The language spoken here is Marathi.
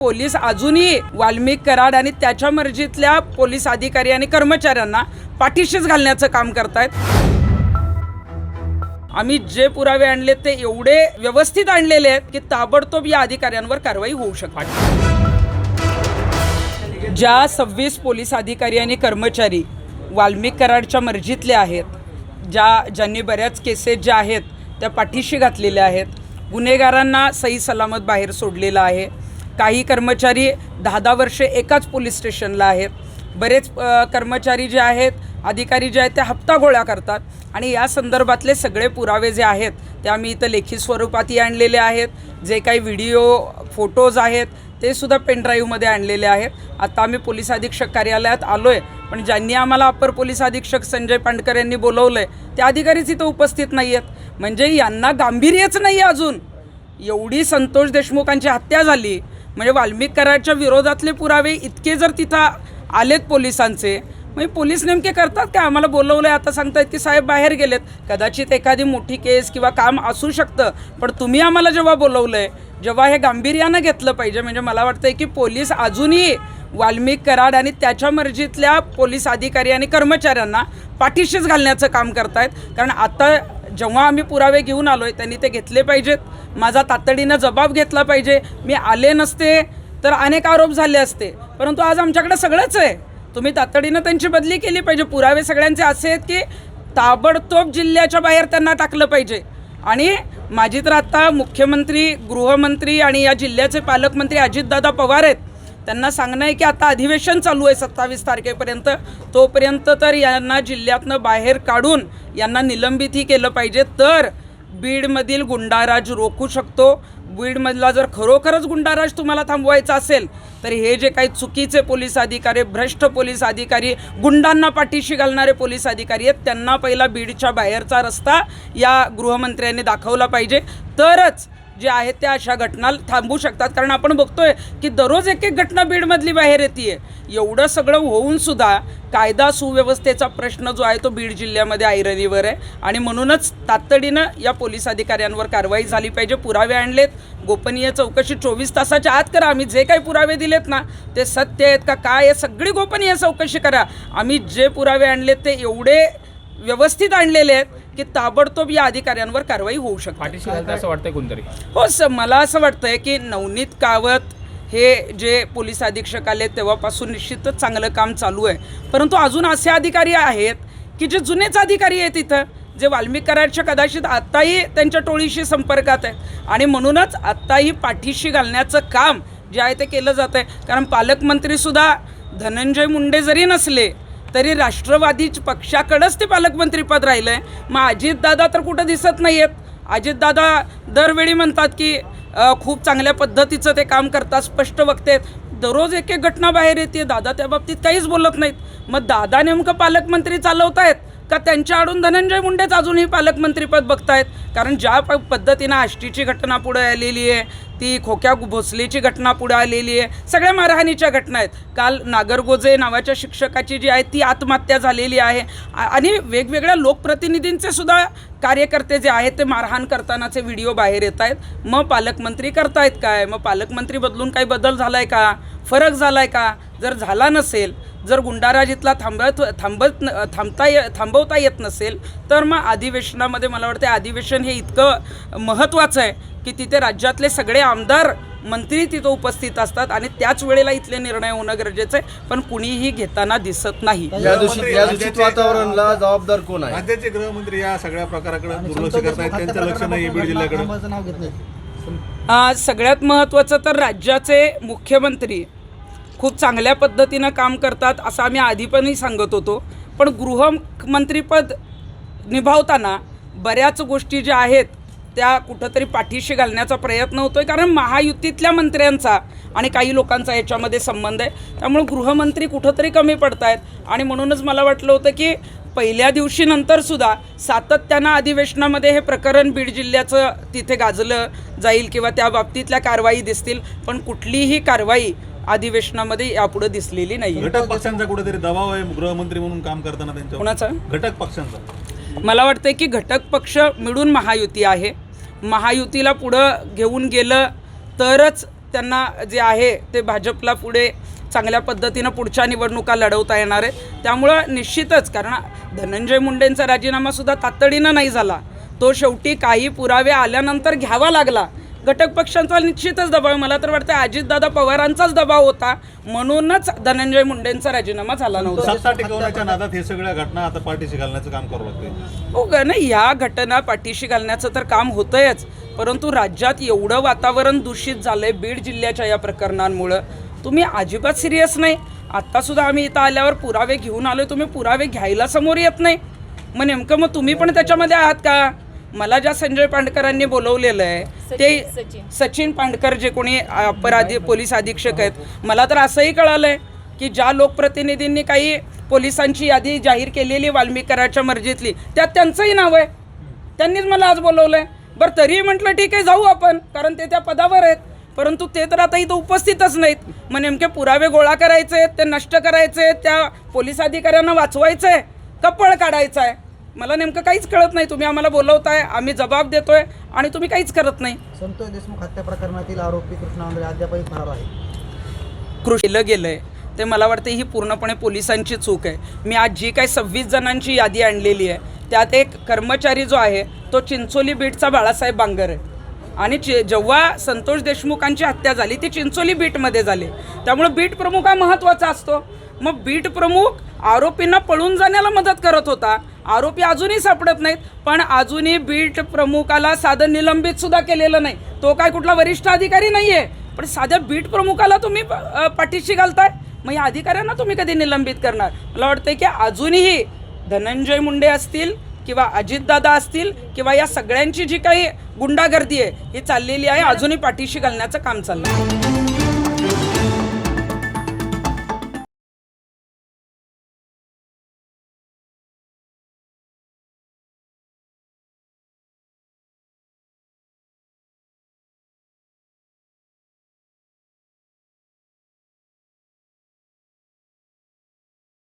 पोलीस अजूनही वाल्मिक कराड आणि त्याच्या मर्जीतल्या पोलीस अधिकारी आणि कर्मचाऱ्यांना पाठीशीच घालण्याचं काम करतायत। आम्ही जे पुरावे आणले ते एवढे व्यवस्थित आणलेले आहेत की ताबडतोब या अधिकाऱ्यांवर कारवाई होऊ शकते। ज्या 26 पोलीस अधिकारी आणि कर्मचारी वाल्मिक कराडच्या मर्जीतले आहेत, ज्यांनी बऱ्याच केसेस ज्या आहेत त्या पाठीशी घातलेल्या आहेत, गुन्हेगारांना सही सलामत बाहेर सोडलेलं आहे। काही कर्मचारी 10-10 वर्षे एकाच पोलीस स्टेशनला आहेत। बरेच कर्मचारी जे आहेत, अधिकारी जे आहेत ते हप्ता गोळा करतात आणि या संदर्भातले सगळे पुरावे जे आहेत ते आम्ही इथं लेखी स्वरूपातही आणलेले आहेत। जे काही व्हिडिओ फोटोज आहेत ते सुद्धा पेनड्राईव्हमध्ये आणलेले आहेत। आता आम्ही पोलीस अधीक्षक कार्यालयात आलो आहे, पण ज्यांनी आम्हाला अप्पर पोलीस अधीक्षक संजय पांडकर यांनी बोलवलं आहे ते अधिकारीच इथं उपस्थित नाही आहेत। म्हणजे यांना गांभीर्यच नाही आहे अजून। एवढी संतोष देशमुखांची हत्या झाली म्हणजे वाल्मिक कराडच्या विरोधातले पुरावे इतके जर तिथं आलेत पोलिसांचे, म्हणजे पोलीस नेमके करतात का? आम्हाला बोलवलं आहे, आता सांगतायत की साहेब बाहेर गेलेत। कदाचित एखादी मोठी केस किंवा काम असू शकतं, पण तुम्ही आम्हाला जेव्हा बोलवलं आहे, जेव्हा हे गांभीर्यानं घेतलं पाहिजे। म्हणजे मला वाटतं की पोलीस अजूनही वाल्मिक कराड आणि त्याच्या मर्जीतल्या पोलीस अधिकारी आणि कर्मचाऱ्यांना पाठीशीच घालण्याचं काम करतायत। कारण आता जेव्हा आम्ही पुरावे घेऊन आलो आहे त्यांनी ते घेतले पाहिजेत। माझा तातडीनं जबाब घेतला पाहिजे। मी आले नसते तर अनेक आरोप झाले असते, परंतु आज आमच्याकडे सगळंच आहे। तुम्ही तातडीनं त्यांची बदली केली पाहिजे। पुरावे सगळ्यांचे असे आहेत की ताबडतोब जिल्ह्याच्या बाहेर त्यांना टाकलं पाहिजे। आणि माझी तर आता मुख्यमंत्री, गृहमंत्री आणि या जिल्ह्याचे पालकमंत्री अजितदादा पवार आहेत, त्यांना सांगणं आहे की आता अधिवेशन चालू आहे 27 तारखेपर्यंत, तोपर्यंत तर यांना जिल्ह्यातनं बाहेर काढून यांना निलंबितही केलं पाहिजे, तर बीडमधील गुंडाराज रोखू शकतो। बीडमधला जर खरोखरच गुंडाराज तुम्हाला थांबवायचा असेल तर हे जे काही चुकीचे पोलीस अधिकारी, भ्रष्ट पोलीस अधिकारी, गुंडांना पाठीशी घालणारे पोलीस अधिकारी आहेत, त्यांना पहिला बीडच्या बाहेरचा रस्ता या गृहमंत्र्यांनी दाखवला पाहिजे, तरच जे आहेत त्या अशा घटना थांबू शकतात। कारण आपण बघतोय की दररोज एक घटना बीडमधली बाहेर येते। एवढं सगळं होऊन सुद्धा कायदा सुव्यवस्थेचा प्रश्न जो आहे तो बीड जिल्ह्यामध्ये ऐरणीवर आहे आणि म्हणूनच तातडीनं या पोलीस अधिकाऱ्यांवर कारवाई झाली पाहिजे। पुरावे आणलेत, गोपनीय चौकशी 24 तासाच्या आत करा। आम्ही जे काही पुरावे दिलेत ना ते सत्य आहेत का काय आहे सगळी गोपनीय चौकशी करा। आम्ही जे पुरावे आणलेत ते एवढे व्यवस्थित आणलेले आहेत की ताबडतोब या अधिकाऱ्यांवर कारवाई होऊ शकते। असं वाटतंय कोणतरी? हो मला असं वाटतंय की नवनीत कावत हे जे पोलीस अधीक्षक आले तेव्हापासून निश्चितच चांगलं काम चालू आहे, परंतु अजून असे अधिकारी आहेत की जे जुनेच अधिकारी आहेत इथं, जे वाल्मिक कराडच्या कदाचित आत्ताही त्यांच्या टोळीशी संपर्कात आहेत आणि म्हणूनच आत्ताही पाठीशी घालण्याचं काम जे आहे ते केलं जातं आहे। कारण पालकमंत्रीसुद्धा धनंजय मुंडे जरी नसले तरी राष्ट्रवादी पक्षाकडंच ते पालकमंत्रीपद राहिलं आहे। मग अजितदादा तर कुठं दिसत नाही आहेत। अजितदादा दरवेळी म्हणतात की खूप चांगल्या पद्धतीचं ते काम करतात, स्पष्ट वक्ते, दररोज एक घटना बाहेर येते, दादा त्या बाबतीत काहीच बोलत नाहीत। मग दादा नेमकं पालकमंत्री चालवत आहेत का त्यांच्या आडून धनंजय मुंडेच अजूनही पालकमंत्रीपद बघतायत? कारण ज्या पद्धतीनं आष्टीची घटना पुढे आलेली आहे, ती खोक्या भोसलेची घटना पुढे आलेली आहे, सगळ्या मारहाणीच्या घटना आहेत। काल नागरगोजे नावाच्या शिक्षकाची जी आहे ती आत्महत्या झालेली आहे आणि वेगवेगळ्या लोकप्रतिनिधींचे सुद्धा कार्यकर्ते जे आहेत ते मारहाण करतानाचे व्हिडिओ बाहेर येत आहेत। मग पालकमंत्री करतायत काय? मग पालकमंत्री बदलून काही बदल झाला आहे का? फरक झाला आहे का? जर झाला नसेल, जर गुंडाराज इथला थांबवता येत नसेल तर मग अधिवेशनामध्ये मला वाटतं अधिवेशन हे इतकं महत्त्वाचं आहे की तिथे राज्यातले सगळे आमदार, मंत्री तिथं उपस्थित असतात आणि त्याच वेळेला इथले निर्णय होणं गरजेचं आहे, पण कुणीही घेताना दिसत नाही। या दूषित वातावरणाला जबाबदार कोण आहे? राज्याचे गृहमंत्री या सगळ्या प्रकाराकडे दुर्लक्ष करतायत, त्यांचं लक्ष नाही बीड जिल्ह्याकडे। सगळ्यात महत्त्वाचं तर राज्याचे मुख्यमंत्री खूप चांगल्या पद्धतीनं काम करतात असं आम्ही आधीपणही सांगत होतो, पण गृहमंत्रीपद निभावताना बऱ्याच गोष्टी ज्या आहेत त्या कुठंतरी पाठीशी घालण्याचा प्रयत्न होतो आहे। कारण महायुतीतल्या मंत्र्यांचा आणि काही लोकांचा याच्यामध्ये संबंध आहे, त्यामुळे गृहमंत्री कुठंतरी कमी पडत आहेत आणि म्हणूनच मला वाटलं होतं की पहिल्या दिवशी नंतरसुद्धा सातत्यानं अधिवेशनामध्ये हे प्रकरण बीड जिल्ह्याचं तिथे गाजलं जाईल किंवा त्या बाबतीतल्या कारवाई दिसतील, पण कुठलीही कारवाई अधिवेशनामध्ये यापुढे दिसलेली नाही। घटक पक्षांचा कुठेतरी दबाव आहे गृहमंत्री म्हणून काम करताना त्यांच्या? कोणाचा? घटक पक्षांचा। मला वाटतं की घटक पक्ष मिळून महायुती आहे। महायुतीला पुढं घेऊन गेलं तरच त्यांना जे आहे ते भाजपला पुढे चांगल्या पद्धतीनं पुढच्या निवडणुका लढवता येणार आहेत. त्यामुळं निश्चितच, कारण धनंजय मुंडेंचा राजीनामासुद्धा तातडीनं नाही झाला, तो शेवटी काही पुरावे आल्यानंतर घ्यावा लागला. घटक पक्षांचा निश्चितच दबाव, मला तर वाटतं अजितदादा पवारांचाच दबाव होता, म्हणूनच धनंजय मुंडेंचा राजीनामा झाला नव्हता. सत्ता टिकवण्याच्या नादात हे सगळ्या घटना आता पाठीशी घालण्याचं काम करावं लागतं. हो का नाही, ह्या घटना पाठीशी घालण्याचं तर काम होतंयच, परंतु राज्यात एवढं वातावरण दूषित झालं आहे बीड जिल्ह्याच्या या प्रकरणांमुळं, तुम्ही अजिबात सिरियस नाही. आत्तासुद्धा आम्ही इथं आल्यावर पुरावे घेऊन आलो, तुम्ही पुरावे घ्यायला समोर येत नाही. मग नेमकं मग तुम्ही पण त्याच्यामध्ये आहात का? मला ज्या संजय पांडकरांनी बोलवलेलं आहे ते सचिन पांडकर जे कोणी पोलीस अधीक्षक आहेत, मला तर असंही कळालं आहे की ज्या लोकप्रतिनिधींनी काही पोलिसांची यादी जाहीर केलेली वाल्मिक कराडच्या मर्जीतली, त्यात त्यांचंही नाव आहे. त्यांनीच मला आज बोलवलं आहे. बरं, तरीही म्हटलं ठीक आहे जाऊ आपण, कारण ते त्या पदावर आहेत, परंतु ते तर आता इथं उपस्थितच नाहीत. मग नेमके पुरावे गोळा करायचे आहेत, ते नष्ट करायचे आहेत, त्या पोलीस अधिकाऱ्यांना वाचवायचं आहे का पळ काढायचा आहे? मला नेमकं काहीच कळत नाही. तुम्ही आम्हाला बोलवताय, आम्ही जबाब देतोय आणि तुम्ही काहीच करत नाही. संतोष देशमुख हत्या प्रकरणातील आरोपी कृष्णा आंधळे अद्यापही फरार आहे. केलं गेलंय ते मला वाटतं ही पूर्णपणे पोलिसांची चूक आहे. मी आज जी काही 26 जणांची यादी आणलेली आहे त्यात एक कर्मचारी जो आहे तो चिंचोली बीटचा बाळासाहेब बांगर आहे, आणि जेव्हा संतोष देशमुखांची हत्या झाली ती चिंचोली बीटमध्ये झाली, त्यामुळे बीट प्रमुख हा महत्त्वाचा असतो. मग बीट प्रमुख आरोपींना पळून जाण्याला मदत करत होता, आरोपी अजूनही सापडत नाहीत, पण अजूनही बीट प्रमुखाला साधं निलंबित सुद्धा केलेलं नाही. तो काय कुठला वरिष्ठ अधिकारी नाही आहे, पण साध्या बीट प्रमुखाला तुम्ही पाठीशी घालताय, मग या अधिकाऱ्यांना तुम्ही कधी निलंबित करणार? मला वाटतं की अजूनही धनंजय मुंडे असतील किंवा अजितदादा असतील किंवा या सगळ्यांची जी काही गुंडागर्दी आहे ही चाललेली आहे, अजूनही पाठीशी घालण्याचं काम चाललं आहे.